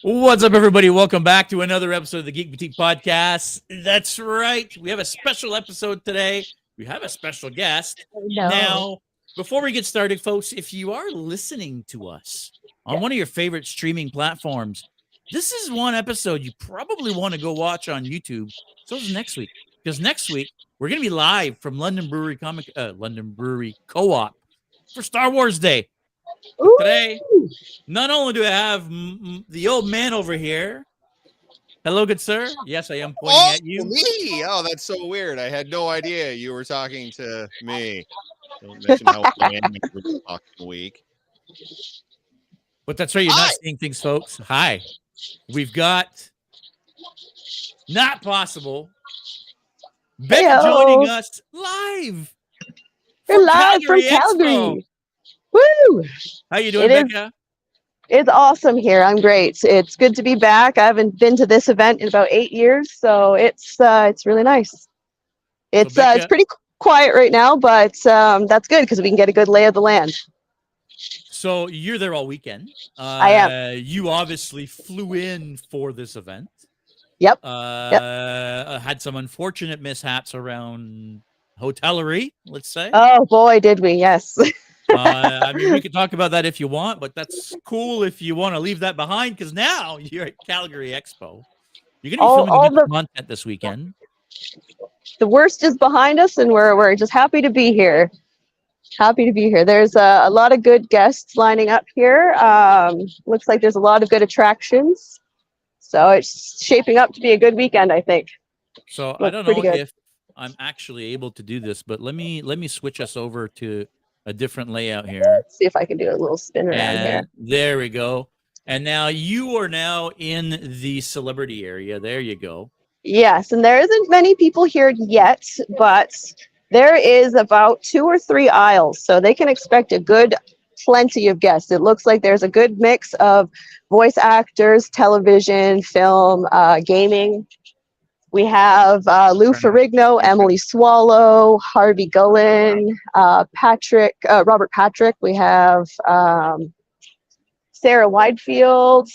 What's up, everybody? Welcome back to another episode of the Geek Boutique podcast. That's right. We have a special episode today. We have a special guest. No. Now, before we get started, folks, if you are listening to us on one of your favorite streaming platforms, this is one episode you probably want to go watch on YouTube. So is next week, because next week we're going to be live from London Brewery Co-op for Star Wars Day. Ooh. Today, not only do I have the old man over here. Hello, good sir. Yes, I am pointing at you. Me? Oh, that's so weird. I had no idea you were talking to me. Don't mention how I am every fucking week. But that's right. You're not seeing things, folks. Hi. We've got Knot.Possible. Becca joining us live. We're live from CalgaryExpo. Calgary. Woo! How you doing, Becca? It's awesome here. I'm great. It's good to be back. I haven't been to this event in about 8 years, so it's really nice. It's pretty quiet right now, but that's good because we can get a good lay of the land. So you're there all weekend. I am. You obviously flew in for this event. Yep. Had some unfortunate mishaps around hotellery, let's say. Oh boy, did we? Yes. I mean, we could talk about that if you want, but that's cool if you want to leave that behind, because now you're at CalgaryExpo. You're going to be filming a bunch of content this weekend. The worst is behind us, and we're just happy to be here. Happy to be here. There's a lot of good guests lining up here. Looks like there's a lot of good attractions. So it's shaping up to be a good weekend, I think. So I don't know if I'm actually able to do this, but let me switch us over to a different layout here. Let's see if I can do a little spin around here. There we go. And now you are now in the celebrity area. There you go. Yes, and there isn't many people here yet, but there is about 2 or 3 aisles, so they can expect a good plenty of guests. It looks like there's a good mix of voice actors, television, film, gaming. We have Lou Ferrigno, Emily Swallow, Harvey Gullin, Robert Patrick. We have Sarah Widefield.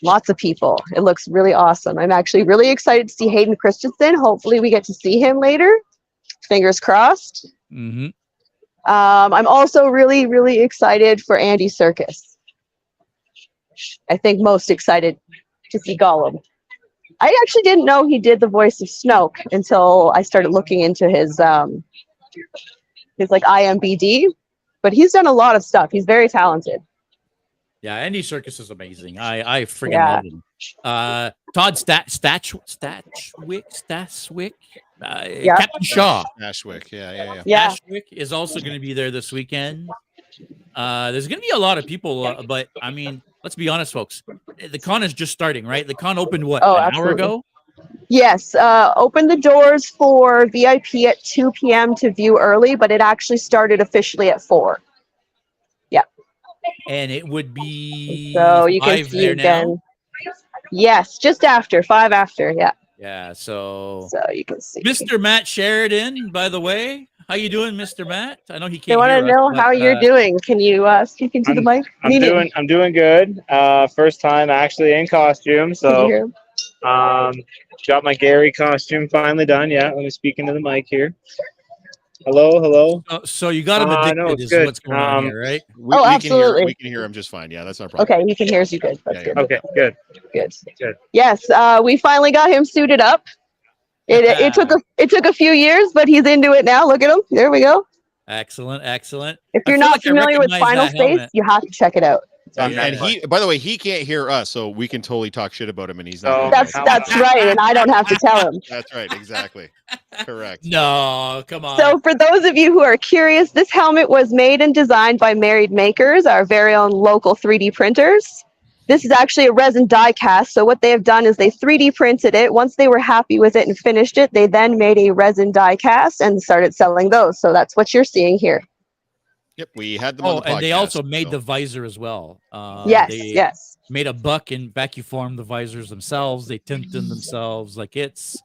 Lots of people. It looks really awesome. I'm actually really excited to see Hayden Christensen. Hopefully we get to see him later. Fingers crossed. Mm-hmm. I'm also really, really excited for Andy Serkis. I think most excited to see Gollum. I actually didn't know he did the voice of Snoke until I started looking into his like IMBD, but he's done a lot of stuff. He's very talented. Yeah, Andy Serkis is amazing. I freaking love him. Todd Stashwick, Captain Shaw. Stashwick, yeah. Stashwick is also going to be there this weekend. There's going to be a lot of people, but I mean, let's be honest, folks. The con is just starting, right? The con opened an hour ago? Yes, opened the doors for VIP at 2 p.m. to view early, but it actually started officially at 4. Yeah. And it would be so you can see again. Now? Yes, just after 5 after, yeah. Yeah, so you can see. Mr. Matt Sheridan, by the way. How you doing, Mr. Matt? I know he can't. I want to know how you're doing. Can you speak into the mic? I'm doing good. First time actually in costume, so got my Gary costume finally done. Yeah, let me speak into the mic here. Hello. So you got him addicted is what's going on here, right? Absolutely. We can hear him just fine. Yeah, that's our problem. Okay, he can hear us. You good? That's good. Okay, good. Yes, we finally got him suited up. It took a few years, but he's into it now. Look at him. There we go. Excellent. If you're not familiar with Final Space, you have to check it out. And he, by the way, he can't hear us, so we can totally talk shit about him, and he's not. That's right, and I don't have to tell him. That's right, exactly. Correct. No, come on. So for those of you who are curious, this helmet was made and designed by Married Makers, our very own local 3D printers. This is actually a resin die cast. So what they have done is they 3D printed it. Once they were happy with it and finished it, they then made a resin die cast and started selling those. So that's what you're seeing here. Yep, we had them on the podcast. And they also made the visor as well. Yes. Made a buck and vacuum formed the visors themselves. They tinted them themselves. Like it's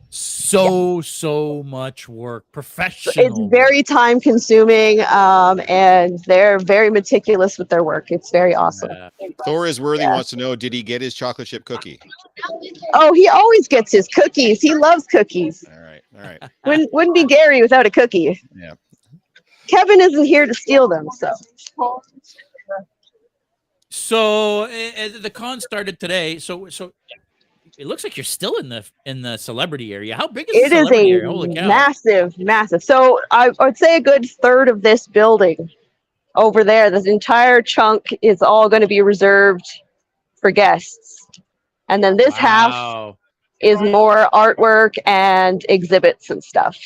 So much work, It's professional work. very time consuming, and they're very meticulous with their work. It's very awesome. Thor is Worthy wants to know, did he get his chocolate chip cookie? Oh, he always gets his cookies. He loves cookies. All right. Wouldn't be Gary without a cookie. Yeah. Kevin isn't here to steal them, so. So the con started today. So it looks like you're still in the celebrity area. How big is It the is celebrity a area? Holy cow. massive. So I would say a good third of this building over there, this entire chunk is all going to be reserved for guests. And then this half is more artwork and exhibits and stuff.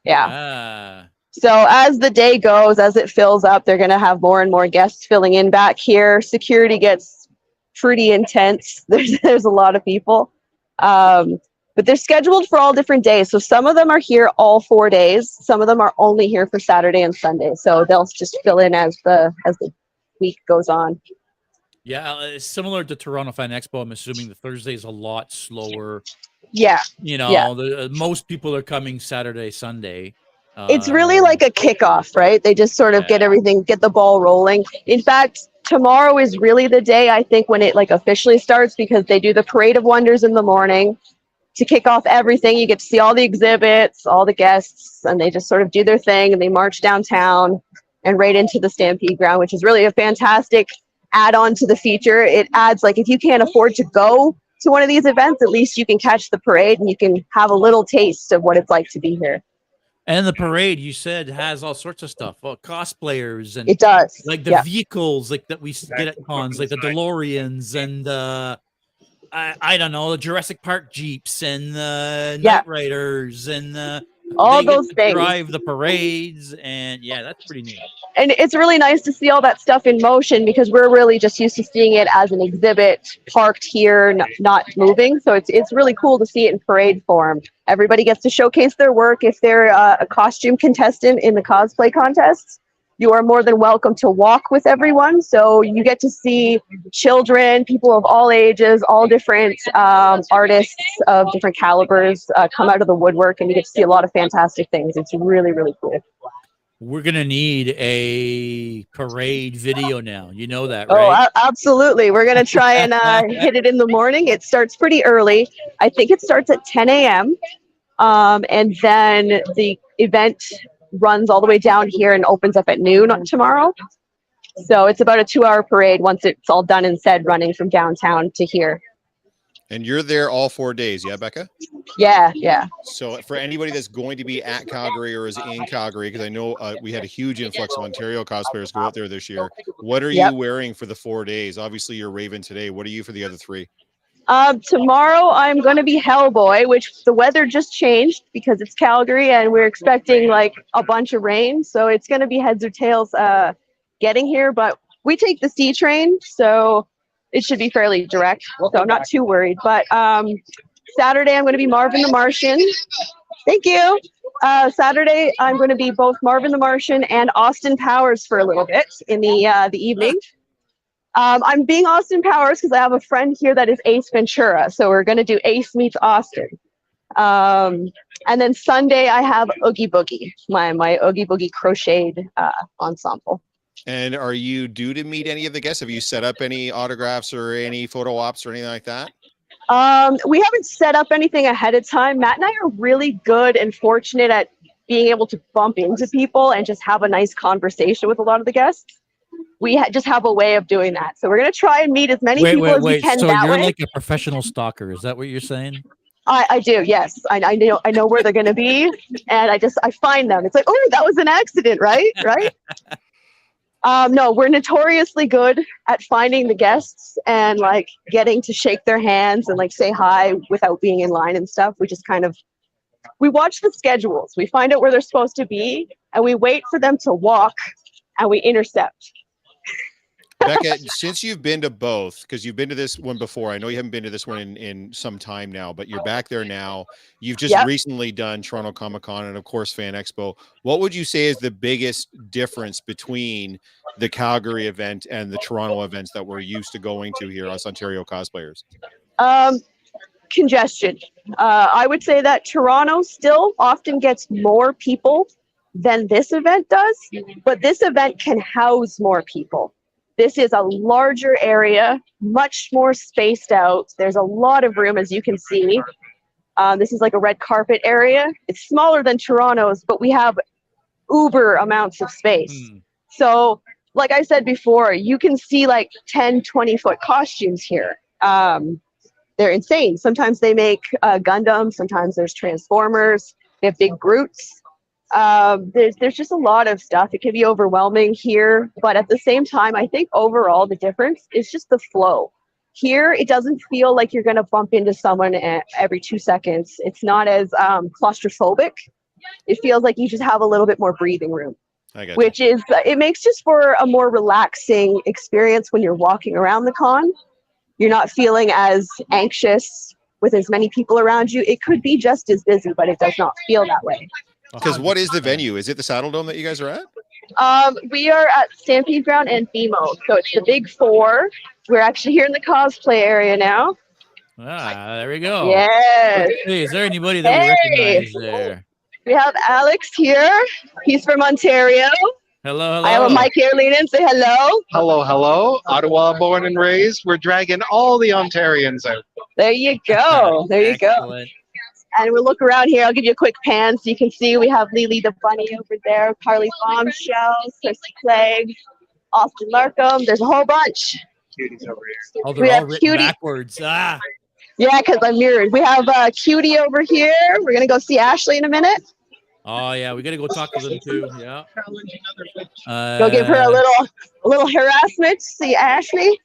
Yeah. So as the day goes, as it fills up, they're going to have more and more guests filling in back here. Security gets pretty intense. There's a lot of people. But they're scheduled for all different days. So some of them are here all 4 days. Some of them are only here for Saturday and Sunday. So they'll just fill in as the week goes on. Yeah, it's similar to Toronto Fan Expo. I'm assuming the Thursday is a lot slower. Yeah. You know, most people are coming Saturday, Sunday. It's really like a kickoff, right? They just sort of get the ball rolling. In fact, tomorrow is really the day, I think, when it like officially starts, because they do the Parade of Wonders in the morning to kick off everything. You get to see all the exhibits, all the guests, and they just sort of do their thing, and they march downtown and right into the Stampede Ground, which is really a fantastic add-on to the feature. It adds, like, if you can't afford to go to one of these events, at least you can catch the parade and you can have a little taste of what it's like to be here. And the parade, you said, has all sorts of stuff. Cosplayers and it does, like the vehicles like that we get at cons, like the DeLoreans and I don't know, the Jurassic Park Jeeps and the Knight Riders and all those things. Drive the parades, and that's pretty neat. And it's really nice to see all that stuff in motion, because we're really just used to seeing it as an exhibit parked here, not moving. So it's really cool to see it in parade form. Everybody gets to showcase their work. If they're a costume contestant in the cosplay contests, you are more than welcome to walk with everyone. So you get to see children, people of all ages, all different artists of different calibers come out of the woodwork, and you get to see a lot of fantastic things. It's really, really cool. We're going to need a parade video now. You know that, right? Oh, absolutely. We're going to try and hit it in the morning. It starts pretty early. I think it starts at 10 a.m. And then the event runs all the way down here and opens up at noon tomorrow. So it's about a 2-hour parade once it's all done and said, running from downtown to here. And you're there all 4 days, yeah, Becca? Yeah. So for anybody that's going to be at Calgary or is in Calgary, because I know we had a huge influx of Ontario cosplayers go out there this year. What are you wearing for the 4 days? Obviously, you're Raven today. What are you for the other 3? Tomorrow I'm going to be Hellboy, which the weather just changed because it's Calgary and we're expecting like a bunch of rain. So it's going to be heads or tails getting here, but we take the C train, so it should be fairly direct. So I'm not too worried. But Saturday I'm going to be Marvin the Martian. Thank you. Saturday I'm going to be both Marvin the Martian and Austin Powers for a little bit in the evening. I'm being Austin Powers because I have a friend here that is Ace Ventura. So we're going to do Ace meets Austin. And then Sunday I have Oogie Boogie, my Oogie Boogie crocheted ensemble. And are you due to meet any of the guests? Have you set up any autographs or any photo ops or anything like that? We haven't set up anything ahead of time. Matt and I are really good and fortunate at being able to bump into people and just have a nice conversation with a lot of the guests. We just have a way of doing that. So we're going to try and meet as many people as we can. So that you're way. like a professional stalker. Is that what you're saying? I do. Yes. I know where they're going to be. And I find them. It's like, oh, that was an accident. Right. No, we're notoriously good at finding the guests and like getting to shake their hands and like say hi without being in line and stuff. We just we watch the schedules. We find out where they're supposed to be and we wait for them to walk and we intercept. Becca, since you've been to both, because you've been to this one before, I know you haven't been to this one in some time now, but you're back there now. You've just recently done Toronto Comic Con and of course Fan Expo. What would you say is the biggest difference between the Calgary event and the Toronto events that we're used to going to here, us Ontario cosplayers? congestion. I would say that Toronto still often gets more people than this event does, but this event can house more people. This is a larger area, much more spaced out. There's a lot of room, as you can see. This is like a red carpet area. It's smaller than Toronto's, but we have uber amounts of space. So, like I said before, you can see like 10, 20-foot costumes here. They're insane. Sometimes they make Gundam. Sometimes there's Transformers. They have big Groots. There's just a lot of stuff. It can be overwhelming here, but at the same time, I think overall the difference is just the flow. Here, it doesn't feel like you're going to bump into someone every 2 seconds. It's not as claustrophobic. It feels like you just have a little bit more breathing room, which is, it makes just for a more relaxing experience when you're walking around the con. You're not feeling as anxious with as many people around you. It could be just as busy, but it does not feel that way. Because what is the venue? Is it the Saddle Dome that you guys are at? We are at Stampede Ground and BMO, so it's the big four. We're actually here in the cosplay area now. Ah, there we go. Yes. Hey, is there anybody that we recognize there? We have Alex here. He's from Ontario. Hello. I have a mic here. Lean in, say hello. Hello. Ottawa, born and raised. We're dragging all the Ontarians out. There you go. There you go. And we'll look around here. I'll give you a quick pan so you can see we have Lily the Bunny over there, Carly Bombshells, Chrissy Clegg, Austin Larkham. There's a whole bunch. Cuties over here. Oh, they're all written backwards. Ah. Yeah, because I'm mirrored. We have Cutie over here. We're going to go see Ashley in a minute. Oh, yeah. We got to go talk to them, too. Yeah. Go give her a little harassment. See Ashley.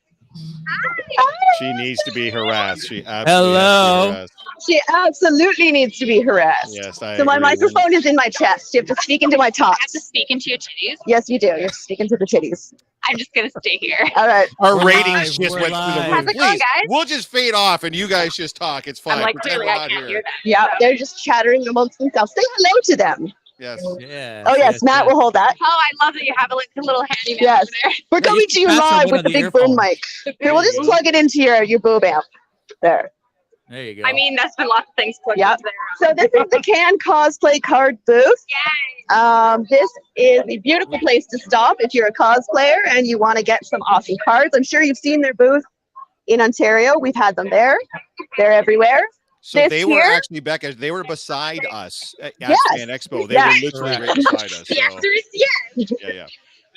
She needs to be harassed. She absolutely Hello. has to be harassed. She absolutely needs to be harassed. Yes, so my microphone is in my chest. You have to speak into my top. I have to speak into your titties? Yes, you do. You have to speak into the titties. I'm just going to stay here. All right. Our ratings just went through the How's roof. it going, Please, guys? we'll just fade off and you guys just talk. It's fine. I'm like, Pretend clearly we're I not can't here. hear that. Yeah, so. they're just chattering amongst themselves. Say hello to them. Yes. Yeah. Oh, yes. Matt will hold that. Oh, I love that you have a little handyman Yes. over there. We're Yeah, coming you to you can pass her live one with of the the big boom earphones. mic. Here, we'll just plug it into your boob amp. There. There you go. I mean, that's been lots of things plugged Yep. into there. So this is the Can Cosplay Card booth. Yay. This is a beautiful place to stop if you're a cosplayer and you want to get some awesome cards. I'm sure you've seen their booth in Ontario. We've had them there. They're everywhere. So This they were here- actually, Becca, they were beside us at Yes. Fan Expo. They Yeah. were literally right beside us. The So, answer is yes. yeah.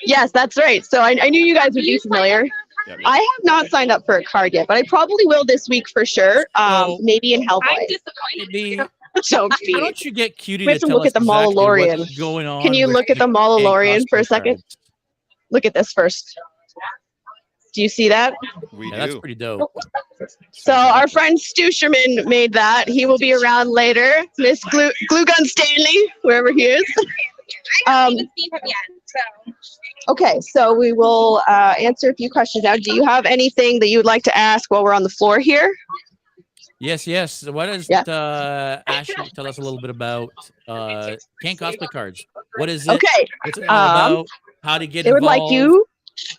Yes, that's right. So I knew you guys would be familiar. Yeah. I have not signed up for a card yet, but I probably will this week for sure. Maybe in I'm Hellboy. disappointed. Maybe, Don't why be. don't you get Cutie We to have to tell look us at the exactly Mandalorian. what's going on? Can you with look at the Mandalorian for a cosplay second? cards? Look at this first. Do you see that? We Yeah, that's do. pretty dope. So our friend Stu Sherman made that. He will be around later. Miss Glue Gun Stanley, wherever he is. I haven't even seen him yet, so. Okay, so we will answer a few questions now. Do you have anything that you would like to ask while we're on the floor here? Yes. So why does Yeah. Ashley tell us a little bit about Can Cosplay Cards? What is it? Okay, What's it all about? How to get they would like involved? you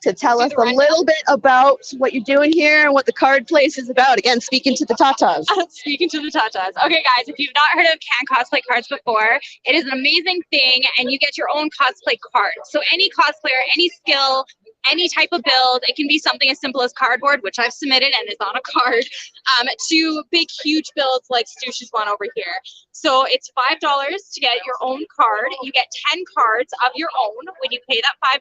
to tell us a little bit about what you're doing here and what the card place is about. Again, speaking to the Tatas. Speaking to the Tatas. Okay, guys, if you've not heard of Can Cosplay Cards before, it is an amazing thing, and you get your own cosplay card. So any cosplayer, any skill, any type of build, it can be something as simple as cardboard, which I've submitted and is on a card, to big, huge builds like Stush's one over here. So it's $5 to get your own card. You get 10 cards of your own when you pay that $5.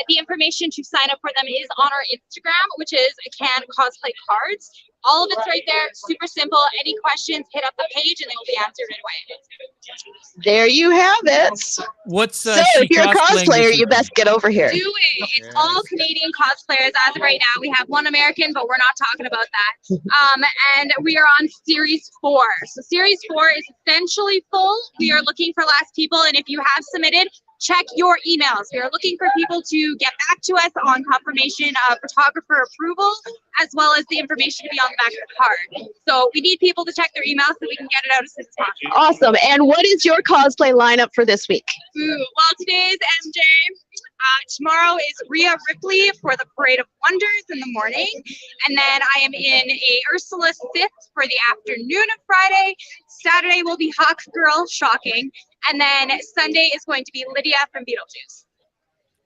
The information to sign up for them is on our Instagram, which is Can Cosplay Cards. All of it's right there, super simple. Any questions, hit up the page and they will be answered right away. There you have it. What's So she if you're a cosplaying cosplayer, this you best get over here. Do it. It's all Canadian cosplayers as of right now. We have one American, but we're not talking about that. And we are on Series 4. So Series 4 is essentially full. We are looking for last people, and if you have submitted, check your emails. We are looking for people to get back to us on confirmation of photographer approval, as well as the information to be on the back of the card. So we need people to check their emails so we can get it out as soon as possible. Awesome. And what is your cosplay lineup for this week? Well, today's MJ. Tomorrow is Rhea Ripley for the Parade of Wonders in the morning. And then I am in a Ursula Sith for the afternoon of Friday. Saturday will be Hawk Girl, shocking. And then Sunday is going to be Lydia from Beetlejuice.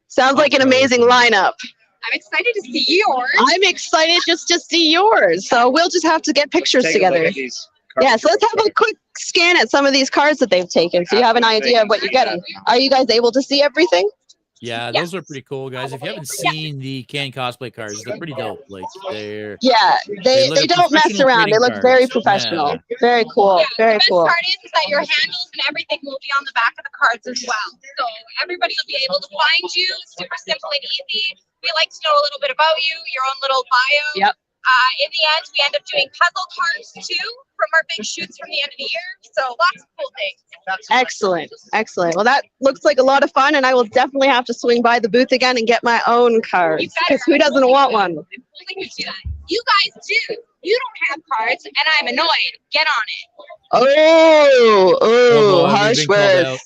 Sounds like an amazing lineup. I'm excited to see yours. I'm excited just to see yours. So we'll just have to get pictures together. Yeah, so let's have a quick scan at some of these cards that they've taken so you have an idea of what you're getting. Are you guys able to see everything? Yeah, those are pretty cool, guys. If you haven't seen the Can Cosplay cards, they're pretty dope. Like they don't mess around. They look very professional. Yeah. Very cool. Very cool. The best part is that your handles and everything will be on the back of the cards as well. So everybody will be able to find you. Super simple and easy. We like to know a little bit about you, your own little bio. Yep. In the end, we end up doing puzzle cards too from our big shoots from the end of the year. So lots of cool things. Excellent. Excellent. Well, that looks like a lot of fun, and I will definitely have to swing by the booth again and get my own cards, because who doesn't want one? You guys do. You don't have cards, and I'm annoyed. Get on it. Oh, harsh words.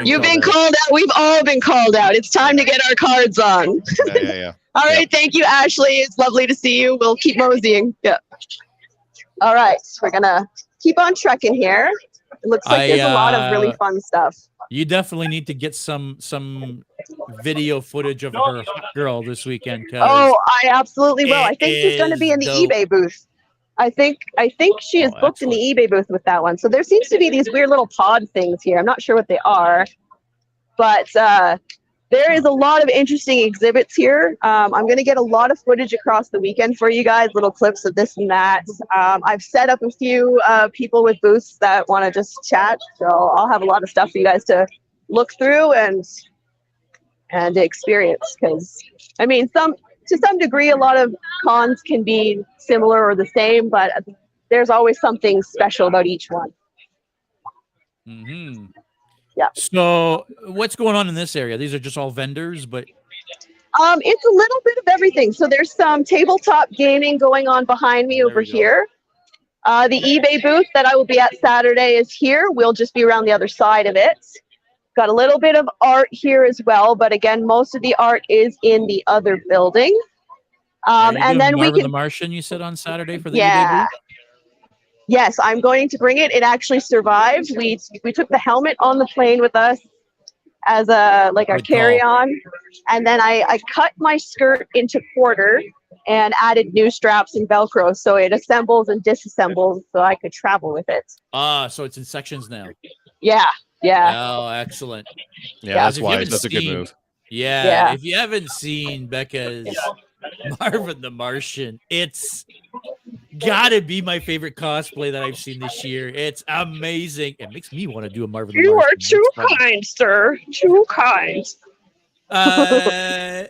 You've been called out. We've all been called out. It's time to get our cards on. Yeah. All right. Thank you, Ashley. It's lovely to see you. We'll keep moseying. Yeah. All right. We're going to keep on trekking here. It looks like there's a lot of really fun stuff. You definitely need to get some video footage of her girl this weekend. Oh, I absolutely will. I think she's going to be in the eBay booth. I think she is booked in the eBay booth with that one. So there seems to be these weird little pod things here. I'm not sure what they are, but there is a lot of interesting exhibits here. I'm going to get a lot of footage across the weekend for you guys, little clips of this and that. I've set up a few people with booths that want to just chat. So I'll have a lot of stuff for you guys to look through and experience. Because, I mean, to some degree, a lot of cons can be similar or the same, but there's always something special about each one. Mm-hmm. Yeah. So what's going on in this area? These are just all vendors, but it's a little bit of everything. So there's some tabletop gaming going on behind me over here. The eBay booth that I will be at Saturday is here. We'll just be around the other side of it. Got a little bit of art here as well, but again, most of the art is in the other building. And then we can the Martian, you said on Saturday for the eBay booth? Yes, I'm going to bring it. It actually survived. We took the helmet on the plane with us as our carry-on, and then I cut my skirt into quarter and added new straps and Velcro, so it assembles and disassembles, so I could travel with it. So it's in sections now. Yeah. Oh, excellent. Yeah, that's wise. That's a good move. Yeah, if you haven't seen Becca's Marvin the Martian, it's gotta be my favorite cosplay that I've seen this year. It's amazing. It makes me want to do a Marvin the Martian. You are too kind, sir. Too kind. I'm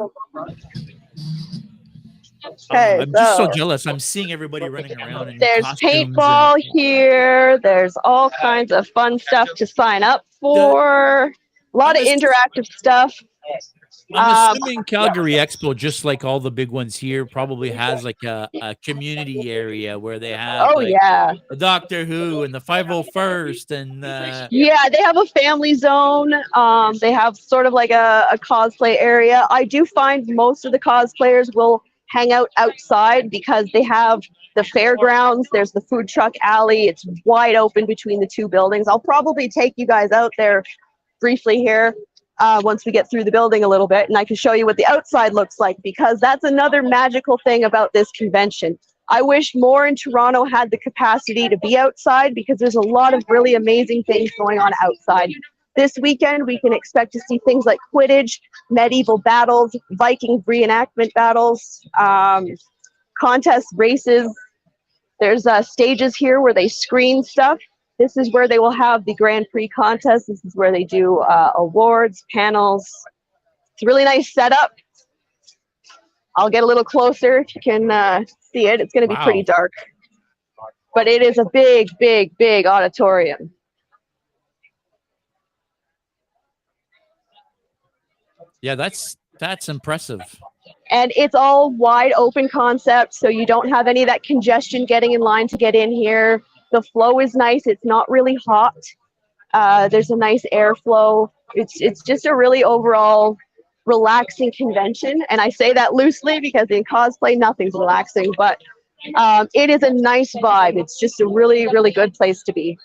just so jealous. I'm seeing everybody running around. There's paintball here. There's all kinds of fun stuff to sign up for. A lot of interactive stuff. I'm assuming CalgaryExpo, just like all the big ones here, probably has like a community area where they have a Doctor Who and the 501st and they have a family zone. They have sort of like a cosplay area. I do find most of the cosplayers will hang out outside because they have the fairgrounds. There's the food truck alley. It's wide open between the two buildings. I'll probably take you guys out there briefly here. Once we get through the building a little bit, and I can show you what the outside looks like, because that's another magical thing about this convention. I wish more in Toronto had the capacity to be outside, because there's a lot of really amazing things going on outside. This weekend, we can expect to see things like Quidditch, medieval battles, Viking reenactment battles, contest races. There's stages here where they screen stuff. This is where they will have the Grand Prix contest. This is where they do awards, panels. It's a really nice setup. I'll get a little closer if you can see it. It's going to be pretty dark. But it is a big, big, big auditorium. Yeah, that's impressive. And it's all wide open concept, so you don't have any of that congestion getting in line to get in here. The flow is nice. It's not really hot. There's a nice airflow. It's just a really overall relaxing convention. And I say that loosely because in cosplay, nothing's relaxing, but it is a nice vibe. It's just a really, really good place to be.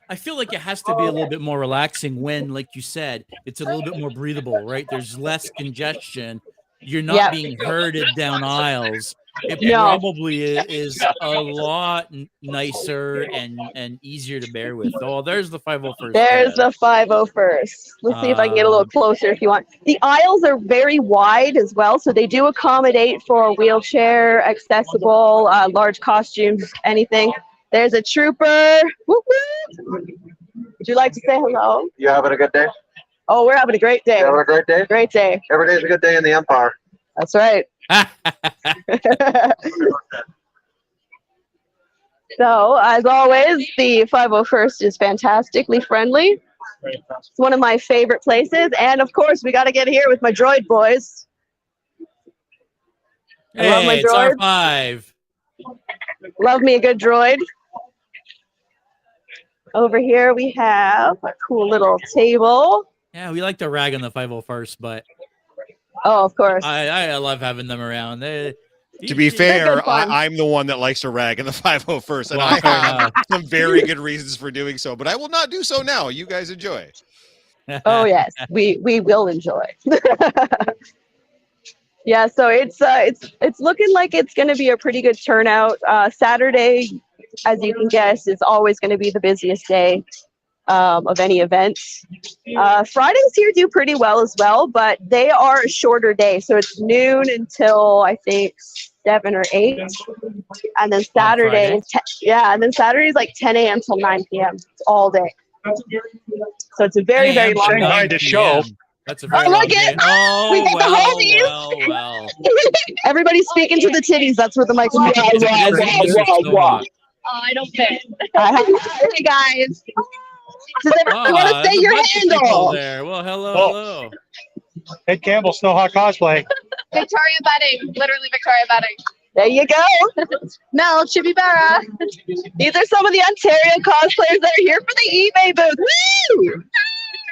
I feel like it has to be a little bit more relaxing when, like you said, it's a little bit more breathable, right? There's less congestion. You're not being herded down aisles. It probably is a lot nicer and easier to bear with. Oh, there's the 501st. There's the 501st. Let's see if I can get a little closer if you want. The aisles are very wide as well, so they do accommodate for wheelchair, accessible, large costumes, anything. There's a trooper. Whoop, whoop. Would you like to say hello? You having a good day? Oh, we're having a great day. You having a great day? Great day. Every day's a good day in the Empire. That's right. So, as always, the 501st is fantastically friendly. It's one of my favorite places. And, of course, we got to get here with my droid boys. Hey, I love my it's droid. R5. Love me a good droid. Over here we have a cool little table. Yeah, we like to rag on the 501st, but Oh, of course. I love having them around. To be fair, I'm the one that likes to rag in the 501st, and I have some very good reasons for doing so, but I will not do so now. You guys enjoy. Oh yes, we will enjoy. Yeah, so it's looking like it's going to be a pretty good turnout. Saturday, as you can guess, is always going to be the busiest day of any event. Fridays here do pretty well as well, but they are a shorter day, so it's noon until I think 7 or 8, and then Saturday is and then Saturday is like 10 a.m. till 9 p.m. It's all day. So it's a very long Shanghai to show. That's a very look it! Oh, we got the well. Everybody's speaking to the titties. That's what the mic is. I don't fit. Hey guys. Does everyone want to say your handle? There. Well, hello. Ed Campbell, Snow Hawk Cosplay. Victoria Bedding, literally Victoria Bedding. There you go. Mel Chibibara. These are some of the Ontario cosplayers that are here for the eBay booth. Woo!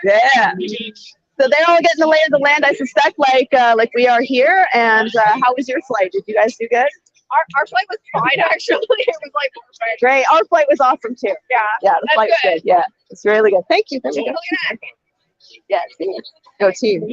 Yeah. So they're all getting the lay of the land, I suspect, like we are here. And how was your flight? Did you guys do good? Our flight was fine, actually. It was like perfect. Great. Our flight was awesome too. Yeah, the flight was good. Yeah, it's really good. Thank you. There we go. Yeah, go team.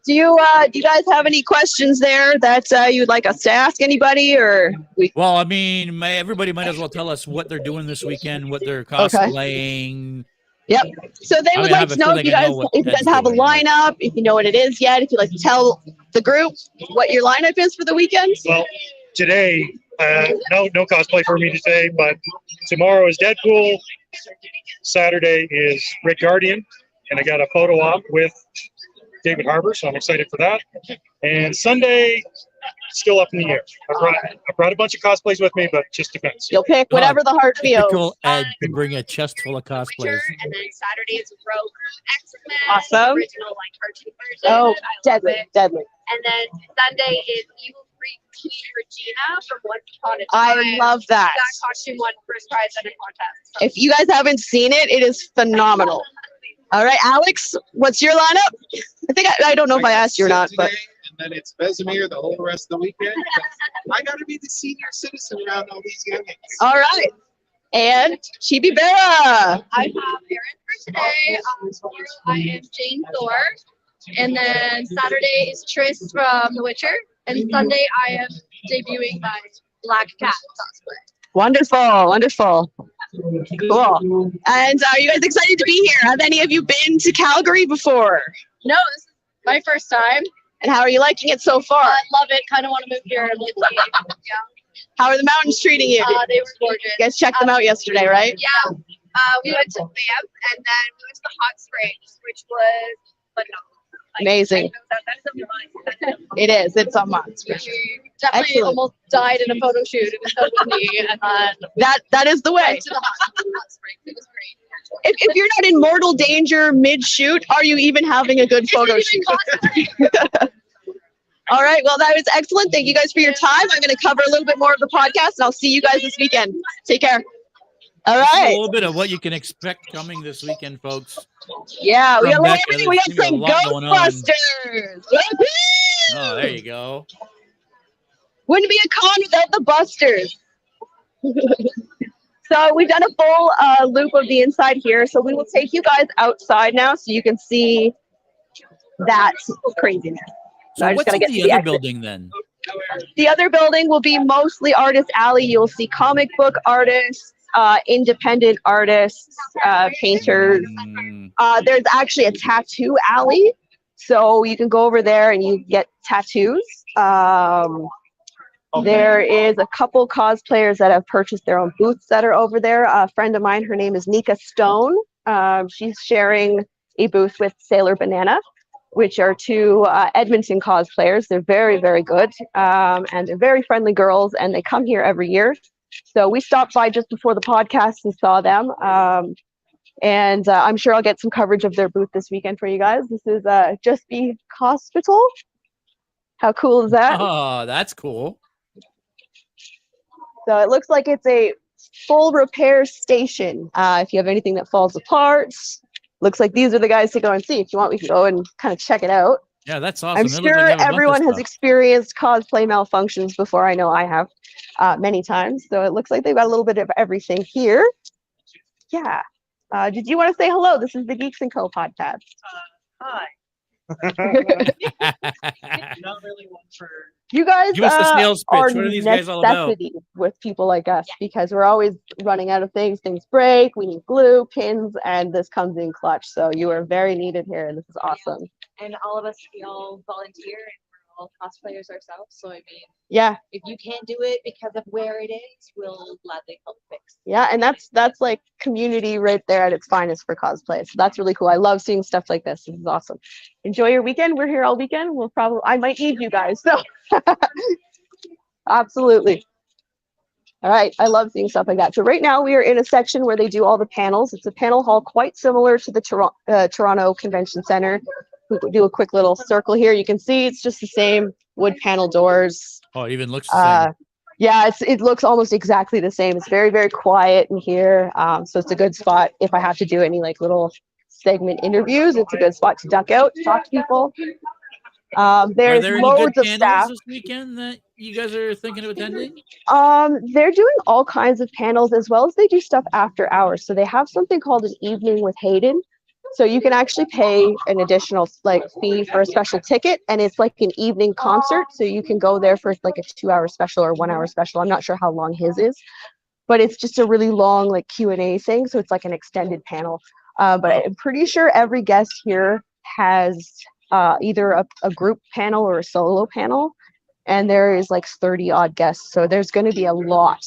Do you guys have any questions there that you'd like us to ask anybody, or Well, I mean, everybody might as well tell us what they're doing this weekend, what they're cosplaying. Yep. So they would like to know if you guys have a lineup, if you know what it is yet, if you'd like to tell the group what your lineup is for the weekend. Well, today, no cosplay for me today, but tomorrow is Deadpool. Saturday is Red Guardian, and I got a photo op with David Harbour, so I'm excited for that. And Sunday, still up in the air. I brought a bunch of cosplays with me, but just depends. You'll pick whatever the heart feels. Typical Ed to bring a chest full of cosplays. And then Saturday is Rogue X-Men. Awesome. Original cartoon version. Oh, deadly. And then Sunday is Evil Freak Queen Regina from Once Upon a Time. I love that. That costume won first prize at a contest. If you guys haven't seen it, it is phenomenal. All right, Alex, what's your lineup? I don't know if I asked you or not, but. And then it's Vesemir the whole rest of the weekend. I got to be the senior citizen around all these youngins. All right. And Chibi Bera. I have Erin for today. Tomorrow I am Jane Thor. And then Saturday is Triss from The Witcher. And Sunday I am debuting my Black Cat cosplay. Wonderful. Cool. And are you guys excited to be here? Have any of you been to Calgary before? No, this is my first time. And how are you liking it so far? I love it. Kind of want to move here and live here. How are the mountains treating you? They were gorgeous. You guys checked them out yesterday, right? Yeah. We went to Banff and then we went to the hot springs, which was phenomenal. Amazing. It is. It's a month. Definitely almost died in a photo shoot. It was so windy, and then that is the way. to the hot springs. It was great. If you're not in mortal danger mid-shoot, are you even having a good photo shoot? All right. Well, that was excellent. Thank you guys for your time. I'm going to cover a little bit more of the podcast, and I'll see you guys this weekend. Take care. All This is a right. little bit of what you can expect coming this weekend, folks. Yeah, we got From a little Becca, everything. We got there's gonna be a some lot going on. Ghostbusters. Woo-hoo! Oh, there you go. Wouldn't be a con without the Busters. So we've done a full loop of the inside here. So we will take you guys outside now so you can see that craziness. So I just what's gotta in get the to other exit. building then? The other building will be mostly Artist Alley. You'll see comic book artists, independent artists, painters. There's actually a tattoo alley. So you can go over there and you get tattoos. There is a couple cosplayers that have purchased their own booths that are over there. A friend of mine, her name is Nika Stone. She's sharing a booth with Sailor Banana, which are two Edmonton cosplayers. They're very, very good, and they're very friendly girls, and they come here every year. So we stopped by just before the podcast and saw them, and I'm sure I'll get some coverage of their booth this weekend for you guys. This is Just Be Hospital. How cool is that? Oh, that's cool. So it looks like it's a full repair station. If you have anything that falls apart, looks like these are the guys to go and see. If you want, we can go and kind of check it out. Yeah, that's awesome. I'm It looks sure like they have a bunch of everyone has stuff. experienced cosplay malfunctions before. I know I have many times. So it looks like they've got a little bit of everything here. Yeah. Did you want to say hello? This is the Geeks & Co. podcast. Hi. Not really one for. You guys Give us the sales pitch. are What are these guys all about? necessity with people like us because we're always running out of things. Things break. We need glue, pins, and this comes in clutch. So you are very needed here, and this is awesome. And all of us, we all volunteer, and we're all cosplayers ourselves. So I mean, Yeah. if you can't do it because of where it is, we'll gladly help fix. Yeah, and that's like community right there at its finest for cosplay. So that's really cool. I love seeing stuff like this. This is awesome. Enjoy your weekend. We're here all weekend. I might need you guys. So absolutely. All right. I love seeing stuff like that. So right now we are in a section where they do all the panels. It's a panel hall quite similar to the Toronto Convention Center. We could do a quick little circle here. You can see it's just the same wood panel doors. Oh, it even looks the same. Yeah, it looks almost exactly the same. It's very, very quiet in here. So it's a good spot if I have to do any like little segment interviews. It's a good spot to duck out, talk to people. There's Are there any loads good of panels staff. this weekend that you guys are thinking of attending? They're doing all kinds of panels as well as they do stuff after hours. So they have something called an evening with Hayden. So you can actually pay an additional like fee for a special ticket, and it's like an evening concert. So you can go there for like a 2-hour special or 1-hour special. I'm not sure how long his is, but it's just a really long like Q&A thing. So it's like an extended panel. But I'm pretty sure every guest here has either a group panel or a solo panel. And there is like 30 odd guests. So there's going to be a lot.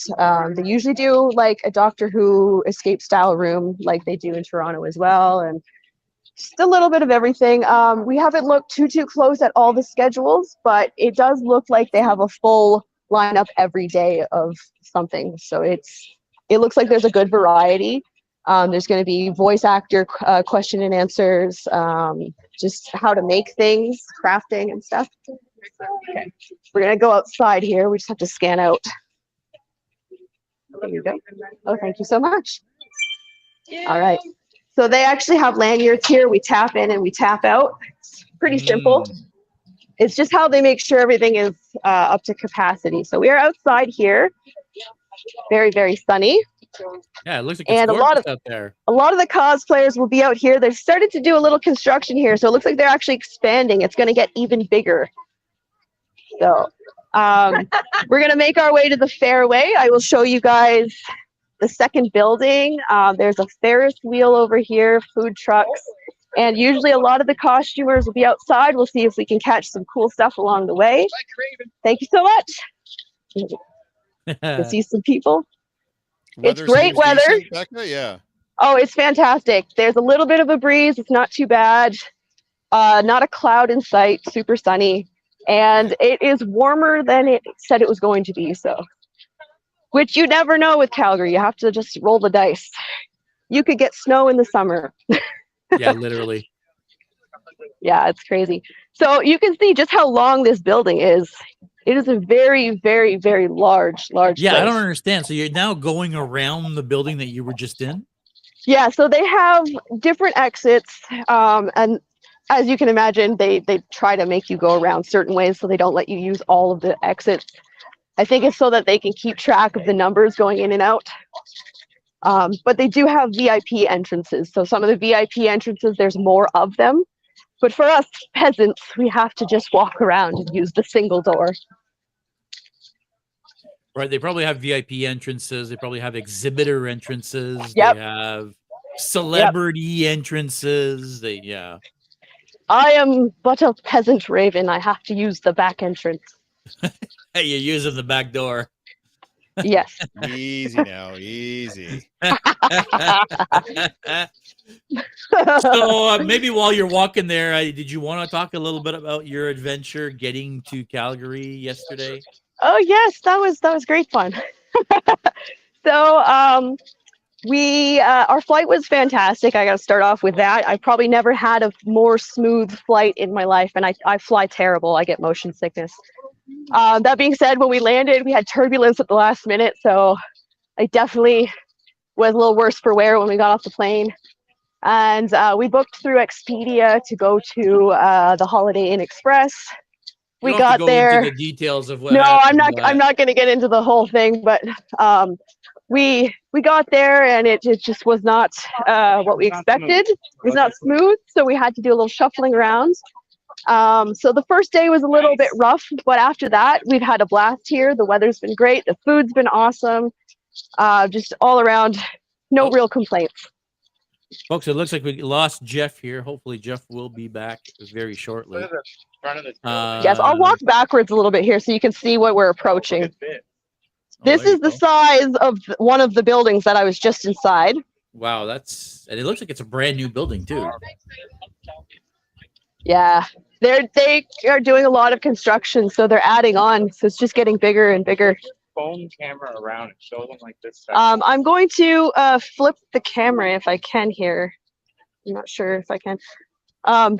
They usually do like a Doctor Who escape style room like they do in Toronto as well. And just a little bit of everything. We haven't looked too close at all the schedules, but it does look like they have a full lineup every day of something. So it looks like there's a good variety. There's going to be voice actor question and answers, just how to make things, crafting and stuff. Okay. We're going to go outside here. We just have to scan out. There you go. Oh, thank you so much. All right. So they actually have lanyards here. We tap in and we tap out. It's pretty simple. It's just how they make sure everything is up to capacity. So we are outside here. Very, very sunny. Yeah, it looks like and it's gorgeous out there. A lot of the cosplayers will be out here. They've started to do a little construction here. So it looks like they're actually expanding. It's going to get even bigger. So we're going to make our way to the fairway. I will show you guys the second building. There's a Ferris wheel over here, food trucks, and usually a lot of the costumers will be outside. We'll see if we can catch some cool stuff along the way. Thank you so much. To see some people. It's great weather. Decent, Becca? Yeah. Oh, it's fantastic. There's a little bit of a breeze. It's not too bad. Not a cloud in sight. Super sunny. And it is warmer than it said it was going to be. So, which you never know with Calgary. You have to just roll the dice. You could get snow in the summer. Yeah, literally. Yeah, it's crazy. So you can see just how long this building is. It is a very, very, very large Yeah, place. I don't understand. So you're now going around the building that you were just in? Yeah, so they have different exits, and as you can imagine, they try to make you go around certain ways, so they don't let you use all of the exits. I think it's so that they can keep track of the numbers going in and out. But they do have VIP entrances. So some of the VIP entrances, there's more of them. But for us peasants, we have to just walk around and use the single door. Right. They probably have VIP entrances. They probably have exhibitor entrances. Yep. They have celebrity entrances. Yeah. I am but a peasant raven. I have to use the back entrance. Hey, you're using the back door. Yes. Easy now, easy. So maybe while you're walking there, did you want to talk a little bit about your adventure getting to Calgary yesterday? Oh yes, that was great fun. So our flight was fantastic. I got to start off with that. I probably never had a more smooth flight in my life, and I fly terrible. I get motion sickness. That being said, when we landed, we had turbulence at the last minute, so I definitely was a little worse for wear when we got off the plane. And we booked through Expedia to go to the Holiday Inn Express. You We don't have got to go there. into the details of what No, happened, I'm not going to get into the whole thing, but we got there and it just was not what we expected. It was not smooth, so we had to do a little shuffling around. So the first day was a little bit rough, but after that, we've had a blast here. The weather's been great. The food's been awesome. Just all around, no real complaints. Folks, it looks like we lost Jeff here. Hopefully Jeff will be back very shortly. Yes, I'll walk backwards a little bit here so you can see what we're approaching. This is the size of one of the buildings that I was just inside. Wow, and it looks like it's a brand new building too. Yeah, they are doing a lot of construction, so they're adding on. So it's just getting bigger and bigger. Phone camera around and show them like this. I'm going to flip the camera if I can here. I'm not sure if I can. I'll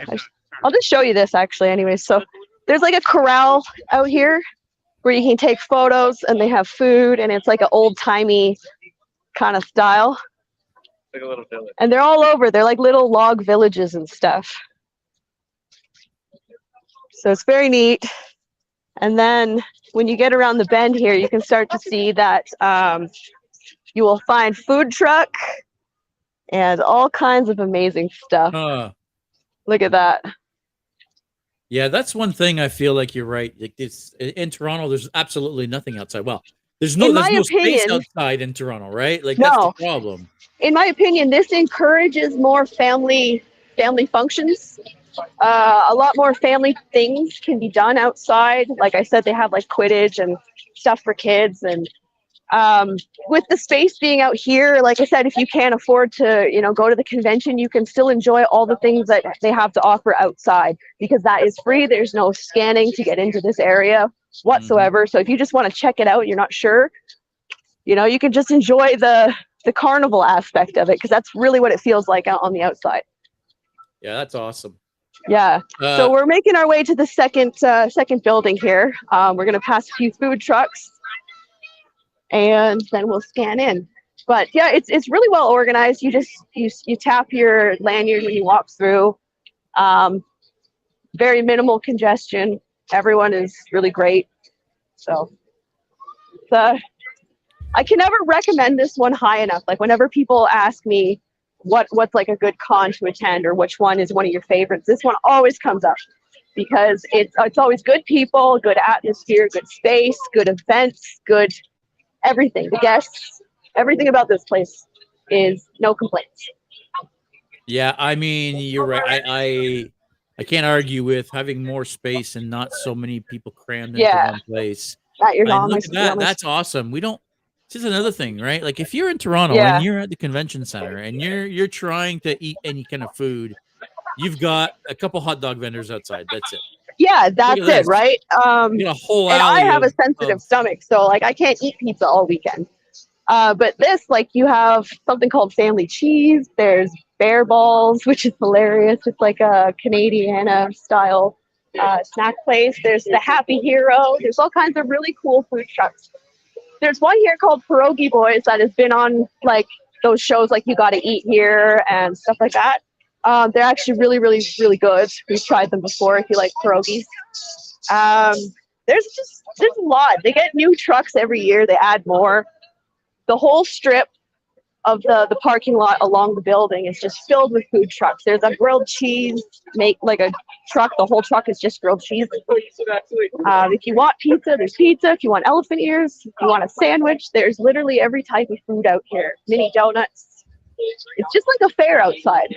just show you this actually anyway. So there's like a corral out here where you can take photos and they have food and it's like an old-timey kind of style. Like a little village. And they're all over. They're like little log villages and stuff. So it's very neat. And then when you get around the bend here, you can start to see that you will find food truck and all kinds of amazing stuff. Look at that. Yeah, that's one thing I feel like you're right. Like it's in Toronto, there's absolutely nothing outside. Well, there's no space outside in Toronto, right? Like that's the problem. In my opinion, this encourages more family functions. A lot more family things can be done outside. Like I said, they have like Quidditch and stuff for kids. And with the space being out here, like I said, if you can't afford to, go to the convention, you can still enjoy all the things that they have to offer outside because that is free. There's no scanning to get into this area whatsoever. So if you just want to check it out, you're not sure, you can just enjoy the carnival aspect of it because that's really what it feels like out on the outside. Yeah, that's awesome. Yeah. So we're making our way to the second building here. We're going to pass a few food trucks and then we'll scan in. But yeah, it's really well organized. You just you tap your lanyard when you walk through. Very minimal congestion. Everyone is really great. So I can never recommend this one high enough. Like whenever people ask me what's like a good con to attend or which one is one of your favorites, this one always comes up because it's always good people, good atmosphere, good space, good events, good everything. The guests, everything about this place is no complaints. Yeah, I mean, you're right. I can't argue with having more space and not so many people crammed into one place. That's awesome. This is another thing, right? Like if you're in Toronto and you're at the convention center and you're trying to eat any kind of food, you've got a couple hot dog vendors outside. That's it. Yeah, that's it, right? You got a whole and alley I have a sensitive stomach, so like I can't eat pizza all weekend. But this, like, you have something called family cheese. There's bear balls, which is hilarious. It's like a Canadiana style snack place. There's the Happy Hero. There's all kinds of really cool food trucks. There's one here called Pierogi Boys that has been on like those shows like You Gotta Eat Here and stuff like that. They're actually really, really, really good. We've tried them before if you like pierogies. There's a lot. They get new trucks every year. They add more. The whole strip of the parking lot along the building is just filled with food trucks. There's a grilled cheese like a truck. The whole truck is just grilled cheese. If you want pizza, there's pizza. If you want elephant ears, if you want a sandwich, there's literally every type of food out here. Mini donuts. It's just like a fair outside.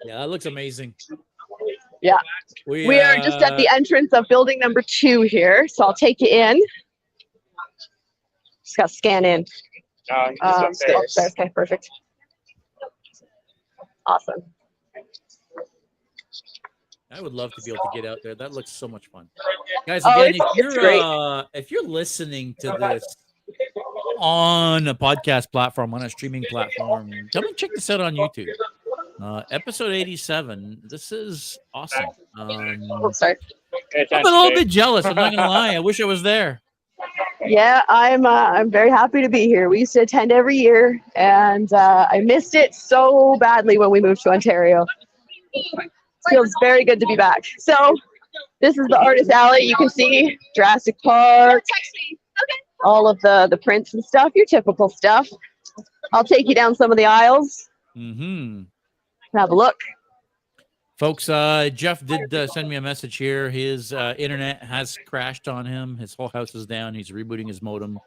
Yeah, that looks amazing. Yeah. We are just at the entrance of building number 2 here. So I'll take you in. Just got to scan in. Okay, perfect. Awesome. I would love to be able to get out there. That looks so much fun. Guys, again, if you're listening to this on a podcast platform, on a streaming platform, come and check this out on YouTube. Episode 87. This is awesome. Sorry. I'm a little bit jealous. I'm not gonna lie. I wish I was there. Yeah, I'm very happy to be here. We used to attend every year, and I missed it so badly when we moved to Ontario. Feels very good to be back. So this is the Artist Alley. You can see Jurassic Park, all of the prints and stuff, your typical stuff. I'll take you down some of the aisles. Have a look. Folks, Jeff did send me a message here. His internet has crashed on him. His whole house is down. He's rebooting his modem,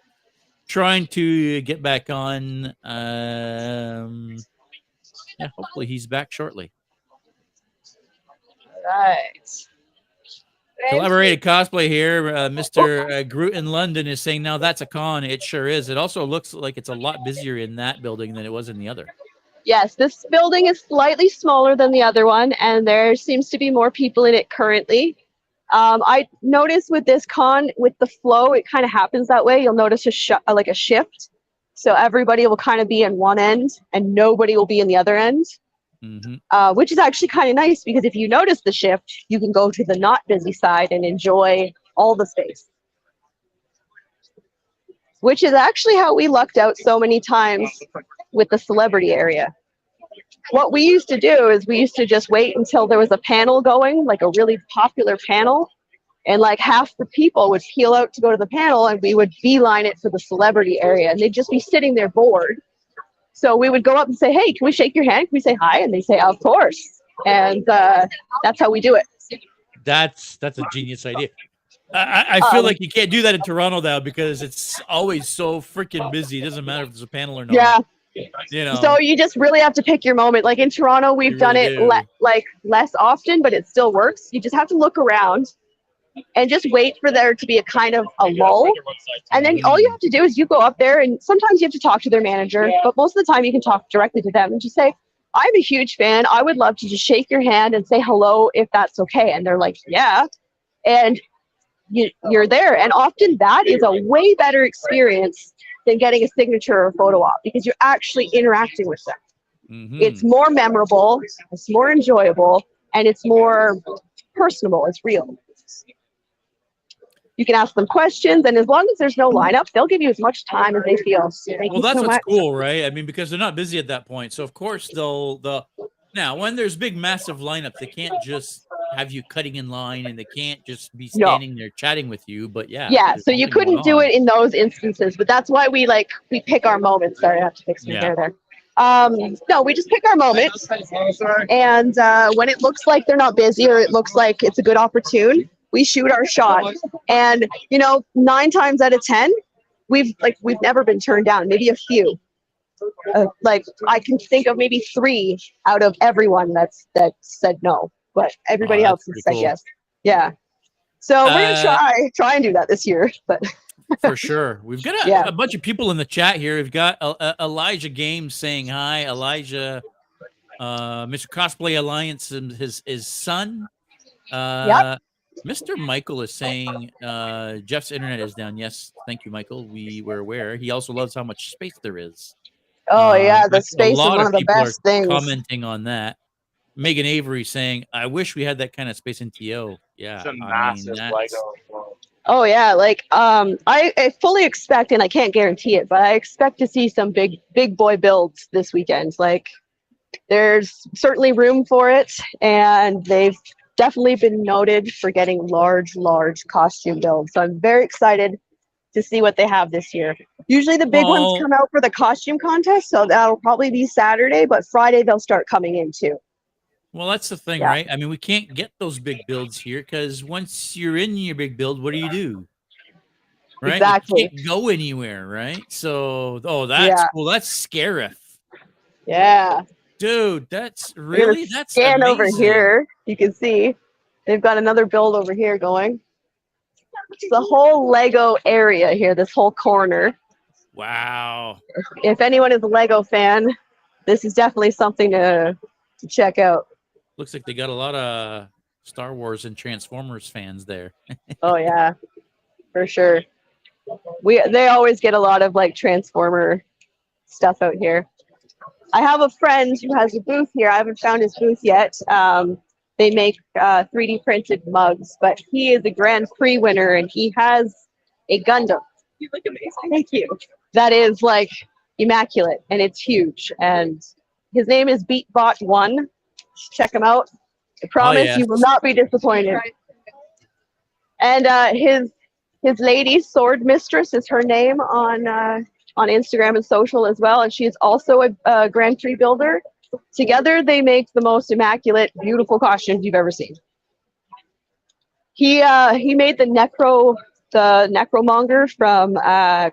trying to get back on. Yeah, hopefully he's back shortly. All right. Collaborated cosplay here. Mr. Groot in London is saying, now that's a con. It sure is. It also looks like it's a lot busier in that building than it was in the other. Yes, this building is slightly smaller than the other one, and there seems to be more people in it currently. I noticed with this con, with the flow, it kind of happens that way. You'll notice like a shift. So everybody will kind of be in one end, and nobody will be in the other end, which is actually kind of nice because if you notice the shift, you can go to the not busy side and enjoy all the space. Which is actually how we lucked out so many times with the celebrity area. What we used to do is we used to just wait until there was a panel going, like a really popular panel, and like half the people would peel out to go to the panel and we would beeline it for the celebrity area, and they'd just be sitting there bored. So we would go up and say, hey, can we shake your hand? Can we say hi? And they say, of course. And that's how we do it. That's a genius idea. I feel like you can't do that in Toronto now because it's always so freaking busy. It doesn't matter if there's a panel or not. Yeah. You know. So you just really have to pick your moment. Like in Toronto, we've done it like less often, but it still works. You just have to look around and just wait for there to be a kind of a lull. And then all you have to do is you go up there, and sometimes you have to talk to their manager, but most of the time you can talk directly to them and just say, I'm a huge fan. I would love to just shake your hand and say hello if that's okay. And they're like, yeah. And you're there, and often that is a way better experience than getting a signature or a photo op because you're actually interacting with them. It's more memorable, it's more enjoyable, and it's more personable. It's real. You can ask them questions, and as long as there's no lineup, they'll give you as much time as they feel. Well, that's what's cool, right? I mean, because they're not busy at that point, so of course now when there's big massive lineups, they can't just have you cutting in line, and they can't just be standing there chatting with you. But yeah, so you couldn't do it in those instances, but that's why we pick our moments. Sorry, I have to fix my hair there. No, we just pick our moments, and when it looks like they're not busy or it looks like it's a good opportune, we shoot our shot. And 9 times out of 10, we've never been turned down. Maybe a few. Like I can think of maybe 3 out of everyone that said no. But everybody else has said yes. Yeah. So we're gonna try and do that this year. But for sure, we've got a bunch of people in the chat here. We've got Elijah Games saying hi. Elijah, Mr. Cosplay Alliance, and his son. Mr. Michael is saying Jeff's internet is down. Yes, thank you, Michael. We were aware. He also loves how much space there is. Oh yeah, the space is one of the best things. Commenting on that. Megan Avery saying, "I wish we had that kind of space in TO." Yeah, It's a I mean, massive that's- Lego. as well. Oh yeah, like I fully expect, and I can't guarantee it, but I expect to see some big boy builds this weekend. Like there's certainly room for it, and they've definitely been noted for getting large costume builds. So I'm very excited to see what they have this year. Usually the big ones Well- come out for the costume contest, so that'll probably be Saturday, but Friday they'll start coming in too. Well, that's the thing, Yeah. right? I mean, we can't get those big builds here because once you're in your big build, what do? Right? Exactly. You can't go anywhere, right? So, oh, that's Yeah. cool. That's scariff. Yeah. Dude, that's We're gonna really that's scan over amazing. here. You can see they've got another build over here going. It's the whole Lego area here, this whole corner. Wow. If anyone is a Lego fan, this is definitely something to check out. Looks like they got a lot of Star Wars and Transformers fans there. Oh yeah, for sure. They always get a lot of like Transformer stuff out here. I have a friend who has a booth here. I haven't found his booth yet. They make 3D printed mugs, but he is a Grand Prix winner and he has a Gundam. You look amazing. Thank you. That is like immaculate and it's huge. And his name is Beatbot1. Check him out. I promise yeah. you will not be disappointed. And his lady, Sword Mistress, is her name on Instagram and social as well. And she is also a Grand Prix builder. Together, they make the most immaculate, beautiful costumes you've ever seen. He made the Necromonger from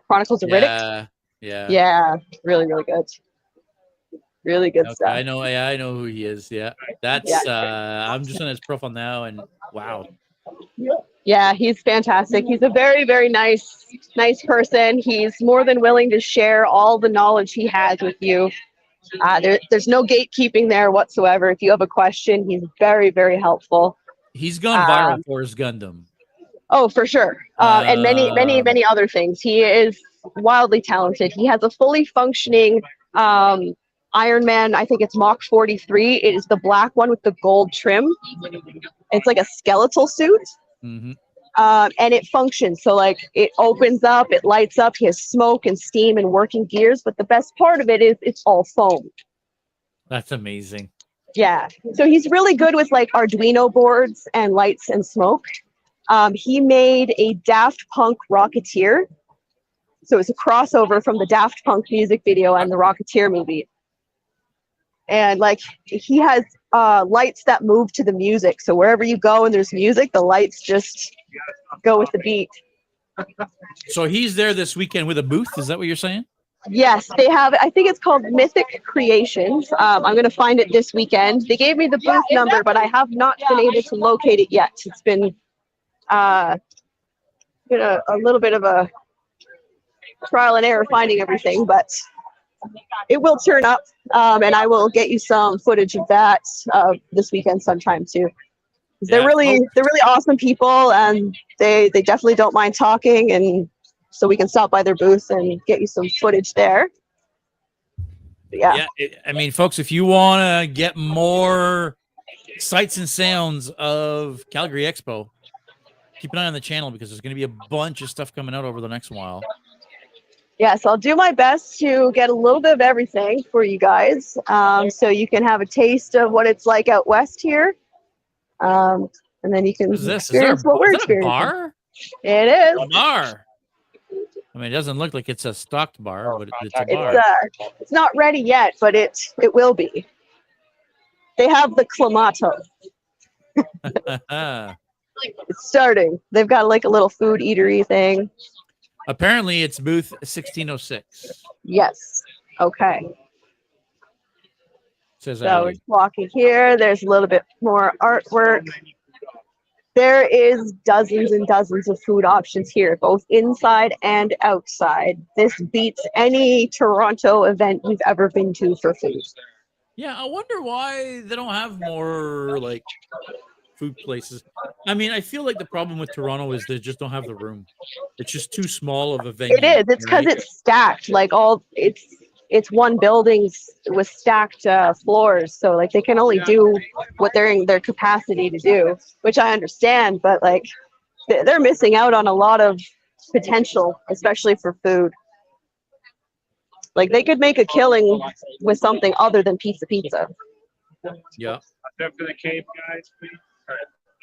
Chronicles of Riddick. Yeah, really good. Really good stuff. I know. Yeah, I know who he is. Yeah, that's. I'm just on his profile now, and wow. Yeah, he's fantastic. He's a very nice person. He's more than willing to share all the knowledge he has with you. There's no gatekeeping there whatsoever. If you have a question, he's very helpful. He's gone viral for his Gundam. Oh, for sure. And many other things. He is wildly talented. He has a fully functioning Iron Man, I think it's Mach 43. It is the black one with the gold trim. It's like a skeletal suit. Mm-hmm. And it functions. So like it opens up, it lights up, he has smoke and steam and working gears. But the best part of it is it's all foam. That's amazing. Yeah. So he's really good with like Arduino boards and lights and smoke. He made a Daft Punk Rocketeer. So it's a crossover from the Daft Punk music video and the Rocketeer movie. And like he has lights that move to the music. So wherever you go and there's music, the lights just go with the beat. So he's there this weekend with a booth. Is that what you're saying? Yes, they have. I think it's called Mythic Creations. I'm going to find it this weekend. They gave me the booth number, but I have not been able to locate it yet. It's been a little bit of a trial and error finding everything, but it will turn up, and I will get you some footage of that this weekend sometime too. They're really awesome people, and they definitely don't mind talking, and so we can stop by their booth and get you some footage there. But yeah. I mean, folks, if you want to get more sights and sounds of Calgary Expo, keep an eye on the channel because there's going to be a bunch of stuff coming out over the next while. Yes, I'll do my best to get a little bit of everything for you guys, so you can have a taste of what it's like out west here, and then you can experience what we're experiencing. Is that a bar? It is. A bar. I mean, it doesn't look like it's a stocked bar, but it's a bar. It's not ready yet, but it will be. They have the Clamato. It's starting. They've got like a little food eatery thing. Apparently, it's booth 1606. Yes. Okay. Says so we're walking here. There's a little bit more artwork. There is dozens and dozens of food options here, both inside and outside. This beats any Toronto event you've ever been to for food. Yeah, I wonder why they don't have more like food places. I mean, I feel like the problem with Toronto is they just don't have the room. It's just too small of a venue. It is. It's because it's stacked. Like it's one building with stacked floors, so like they can only do what they're in their capacity to do, which I understand, but like they're missing out on a lot of potential, especially for food. Like they could make a killing with something other than pizza. Yeah. For the cave, guys, please.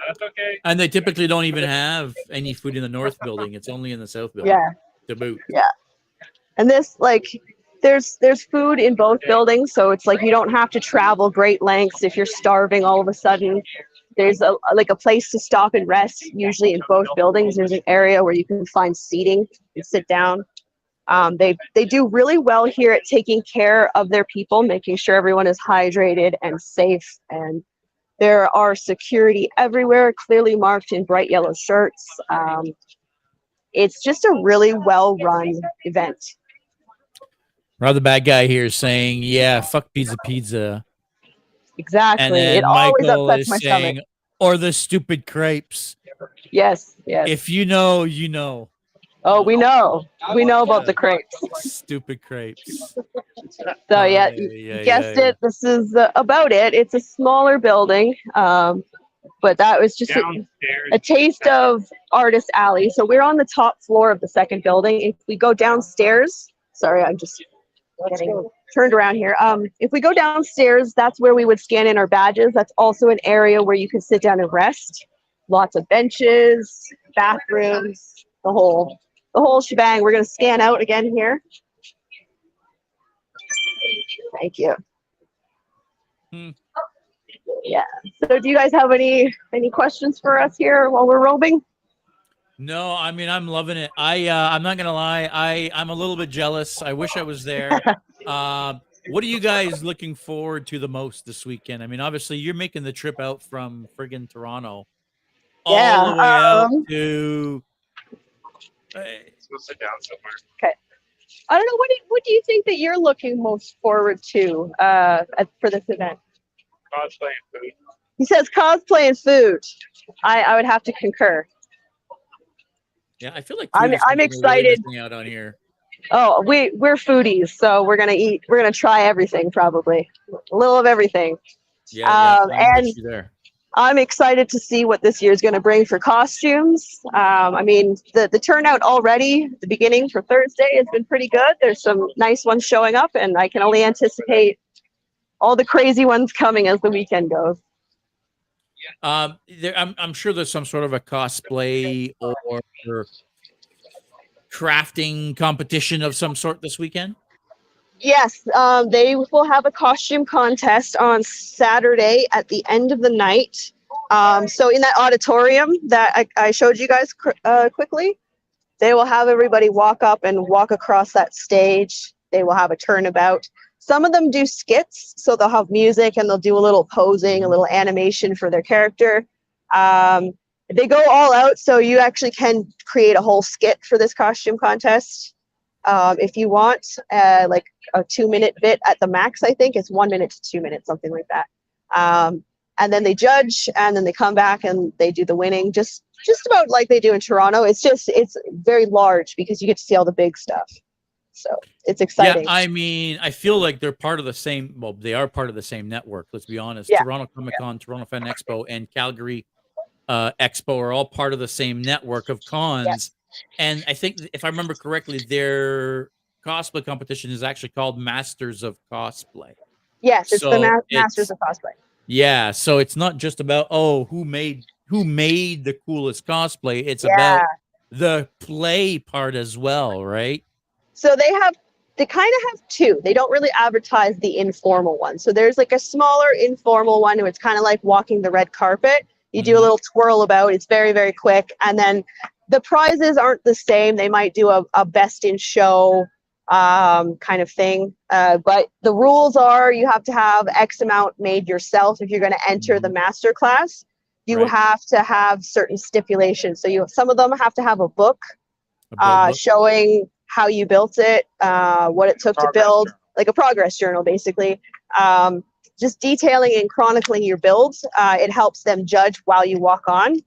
That's okay. And they typically don't even have any food in the north building. It's only in the south building. Yeah. To boot. Yeah. And this, like, there's food in both buildings, so it's like you don't have to travel great lengths if you're starving all of a sudden. There's a place to stop and rest. Usually in both buildings, there's an area where you can find seating and sit down. They do really well here at taking care of their people, making sure everyone is hydrated and safe. And there are security everywhere, clearly marked in bright yellow shirts. It's just a really well-run event. Rather bad guy here is saying, yeah, fuck pizza. Exactly. And then It always Michael upsets is my saying, stomach. or the stupid crepes. Yes. If you know, you know. Oh, we know. We know about the crepes. Stupid crepes. So yeah, you guessed it. This is about it. It's a smaller building, but that was just a taste of Artist Alley. So we're on the top floor of the second building. If we go downstairs, sorry, I'm just getting turned around here. If we go downstairs, that's where we would scan in our badges. That's also an area where you can sit down and rest. Lots of benches, bathrooms, the whole shebang. We're going to scan out again here. Thank you. Yeah. So do you guys have any questions for us here while we're roaming? No, I mean, I'm loving it. I'm not gonna lie, I'm a little bit jealous. I wish I was there. What are you guys looking forward to the most this weekend? I mean, obviously you're making the trip out from friggin' Toronto all the way out to Let's go sit down somewhere. Okay. I don't know, what do you think that you're looking most forward to for this event? Cosplay and food. He says cosplay and food. I would have to concur. Yeah, I feel like I'm excited. Really missing out on here. Oh, we're foodies, so we're gonna eat. We're gonna try everything, probably a little of everything. Yeah, and I'm excited to see what this year is going to bring for costumes. I mean, the turnout already at the beginning for Thursday has been pretty good. There's some nice ones showing up, and I can only anticipate all the crazy ones coming as the weekend goes. I'm sure there's some sort of a cosplay or crafting competition of some sort this weekend. Yes, they will have a costume contest on Saturday at the end of the night. So in that auditorium that I showed you guys quickly, they will have everybody walk up and walk across that stage. They will have a turnabout. Some of them do skits, so they'll have music and they'll do a little posing, a little animation for their character. They go all out, so you actually can create a whole skit for this costume contest. If you want, like a 2-minute bit at the max, I think it's 1 minute to 2 minutes, something like that. And then they judge, and then they come back and they do the winning, just about like they do in Toronto. It's very large because you get to see all the big stuff. So it's exciting. Yeah, I mean, I feel like they're part of the same. Well, they are part of the same network. Let's be honest. Yeah. Toronto Comic Con, Toronto Fan Expo, and Calgary Expo are all part of the same network of cons. Yes. And I think, if I remember correctly, their cosplay competition is actually called Masters of Cosplay. Yes, it's the Masters of Cosplay. Yeah, so it's not just about who made the coolest cosplay. It's about the play part as well, right? So they kind of have two. They don't really advertise the informal one. So there's like a smaller informal one where it's kind of like walking the red carpet. You do a little twirl about. It's very, very quick. And then the prizes aren't the same. They might do a best in show kind of thing. But the rules are you have to have X amount made yourself if you're going to enter the master class. You have to have certain stipulations. So some of them have to have a book showing how you built it, what it took to build, like a progress journal, basically. Just detailing and chronicling your builds. It helps them judge while you walk on.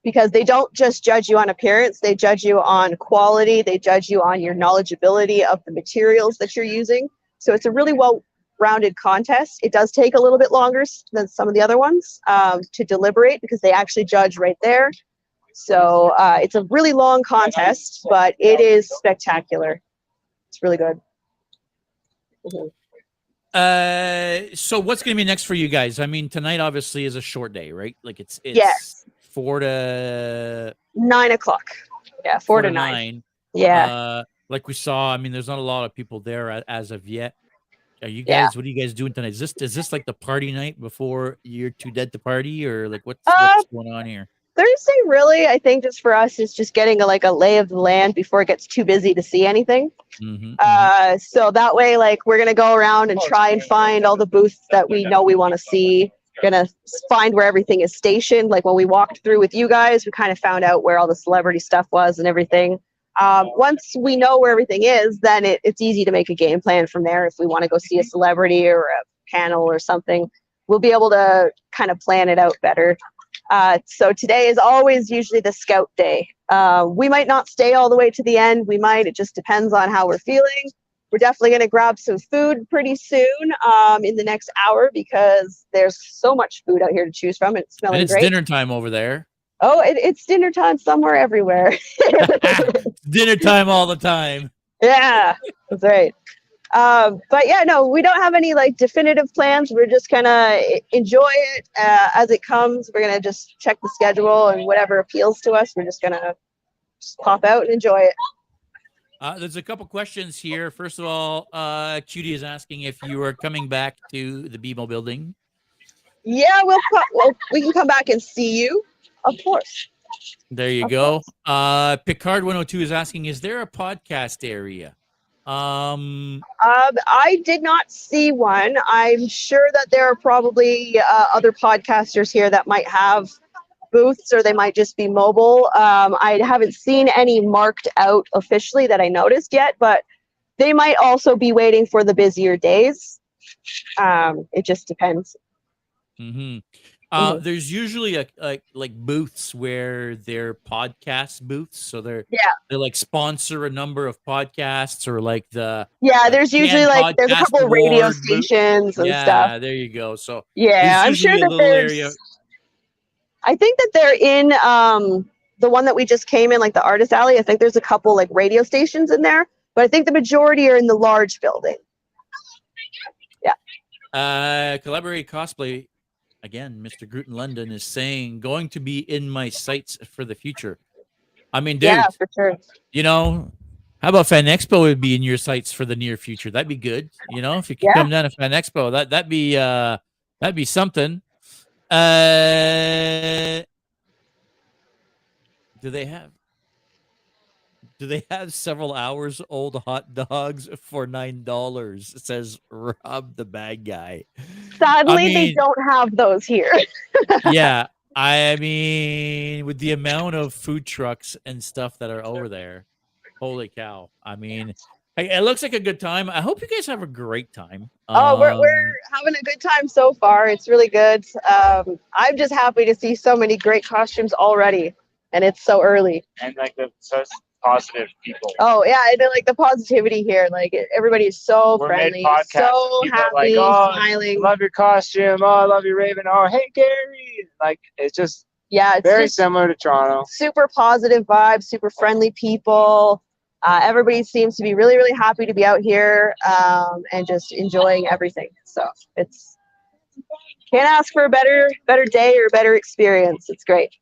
because they don't just judge you on appearance, they judge you on quality, they judge you on your knowledgeability of the materials that you're using. So it's a really well-rounded contest. It does take a little bit longer than some of the other ones to deliberate because they actually judge right there. So it's a really long contest, but it is spectacular. It's really good. So what's going to be next for you guys? I mean, tonight obviously is a short day, right? Like it's yes. 4 to 9 o'clock. Yeah, 4 to 9. Yeah. Like we saw, I mean, there's not a lot of people there as of yet. Are you guys? What are you guys doing tonight? Is this like the party night before you're too dead to party, or like what's going on here? Thursday, really, I think just for us is just getting a lay of the land before it gets too busy to see anything. So that way, like we're gonna go around and try and find all the booths that we know we want to see. Gonna find where everything is stationed. Like when we walked through with you guys, we kind of found out where all the celebrity stuff was and everything. Once we know where everything is, then it's easy to make a game plan from there. If we want to go see a celebrity or a panel or something, we'll be able to kind of plan it out better. So today is always usually the scout day. We might not stay all the way to the end. We might. It just depends on how we're feeling. We're definitely going to grab some food pretty soon in the next hour because there's so much food out here to choose from. It's smelling and it's great. Dinner time over there. Oh, it's dinner time somewhere everywhere. Dinner time all the time. Yeah, that's right. But yeah, no, we don't have any like definitive plans. We're just gonna enjoy it as it comes. We're gonna just check the schedule and whatever appeals to us, we're just gonna pop out and enjoy it. There's a couple questions here. First of all, Cutie is asking if you are coming back to the BMO building. Yeah, we can come back and see you, of course. There you go. Picard 102 is asking, is there a podcast area? I did not see one. I'm sure that there are probably other podcasters here that might have booths, or they might just be mobile. I haven't seen any marked out officially that I noticed yet, but they might also be waiting for the busier days. It just depends. There's usually like booths where they're podcast booths, so they're like sponsor a number of podcasts, or like there's usually like there's a couple of radio stations and stuff. Yeah, there you go. So I'm sure that there's area. I think that they're in the one that we just came in, like the Artist Alley. I think there's a couple like radio stations in there, but I think the majority are in the large building. Collaborate Cosplay. Again, Mr. Groot in London is saying, going to be in my sights for the future. I mean, dude, for sure. You know, how about Fan Expo would be in your sights for the near future? That'd be good. You know, if you could come down to Fan Expo, that'd be something. Do they have several hours old hot dogs for $9? It says Rob the bad guy. Sadly, they don't have those here. Yeah, I mean, with the amount of food trucks and stuff that are over there, holy cow! I mean, it looks like a good time. I hope you guys have a great time. We're having a good time so far. It's really good. I'm just happy to see so many great costumes already, and it's so early. And like such positive people. Oh yeah, and then, like the positivity here, like everybody is so friendly, so happy, smiling. Love your costume. Oh, I love your Raven. Oh, hey Gary. Like it's just it's very similar to Toronto. Super positive vibes, super friendly people. Everybody seems to be really, really happy to be out here and just enjoying everything. So it's can't ask for a better day or better experience. It's great.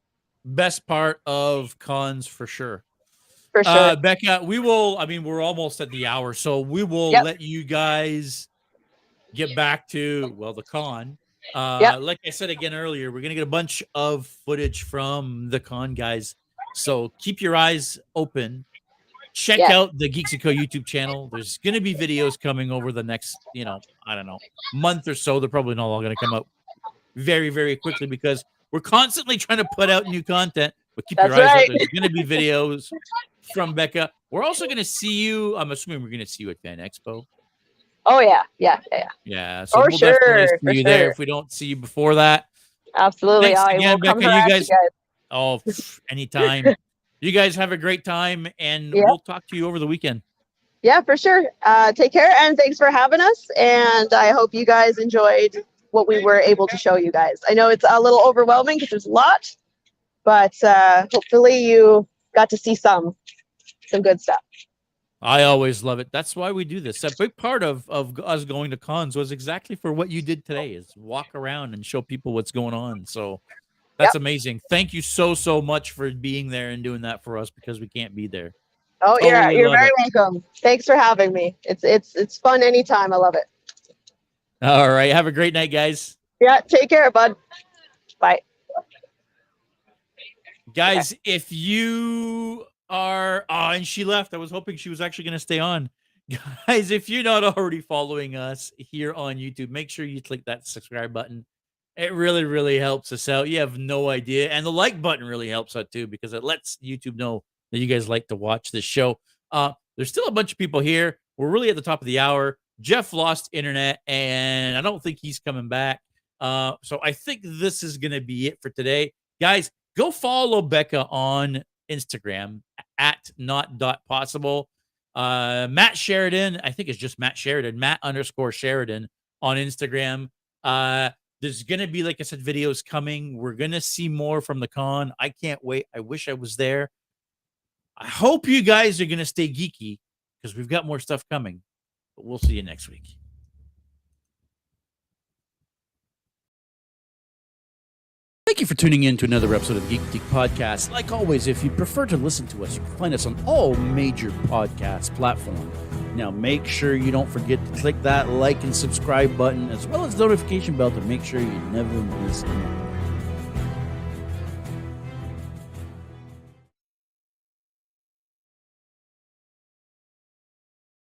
Best part of cons for sure. For sure. Becca, we're almost at the hour, so we will let you guys get back to, the con. Like I said again earlier, we're going to get a bunch of footage from the con guys, so keep your eyes open. Check out the Geeks & Co. YouTube channel. There's going to be videos coming over the next, month or so. They're probably not all going to come out very, very quickly because we're constantly trying to put out new content, but keep your eyes out. There's going to be videos from Becca. We're also going to see you. I'm assuming we're going to see you at Fan Expo. Oh yeah. So we'll definitely see you there if we don't see you before that. Absolutely. Thanks again, Becca. You guys. Oh, anytime. You guys have a great time, and we'll talk to you over the weekend. Yeah, for sure. Take care, and thanks for having us. And I hope you guys enjoyed what we were able to show you guys. I know it's a little overwhelming because there's a lot, but hopefully you got to see some good stuff. I always love it. That's why we do this. A big part of us going to cons was exactly for what you did today, is walk around and show people what's going on. So that's amazing. Thank you so much for being there and doing that for us, because we can't be there. Oh, you're very welcome. Thanks for having me. It's fun anytime. I love it. All right. Have a great night, guys. Yeah. Take care, bud. Bye. Guys, if you are, and she left. I was hoping she was actually going to stay on. Guys, if you're not already following us here on YouTube, make sure you click that subscribe button. It really helps us out. You have no idea. And the like button really helps out too, because it lets YouTube know that you guys like to watch this show. There's still a bunch of people here. We're really at the top of the hour. Jeff lost internet, and I don't think he's coming back. So I think this is going to be it for today. Guys, go follow Becca on Instagram at Knot.Possible. Matt Sheridan, I think it's just Matt Sheridan, Matt_Sheridan on Instagram. There's going to be, like I said, videos coming. We're going to see more from the con. I can't wait. I wish I was there. I hope you guys are going to stay geeky, because we've got more stuff coming. But we'll see you next week. Thank you for tuning in to another episode of Geek Boutique Podcast. Like always, if you prefer to listen to us, you can find us on all major podcast platforms. Now, make sure you don't forget to click that like and subscribe button, as well as the notification bell, to make sure you never miss an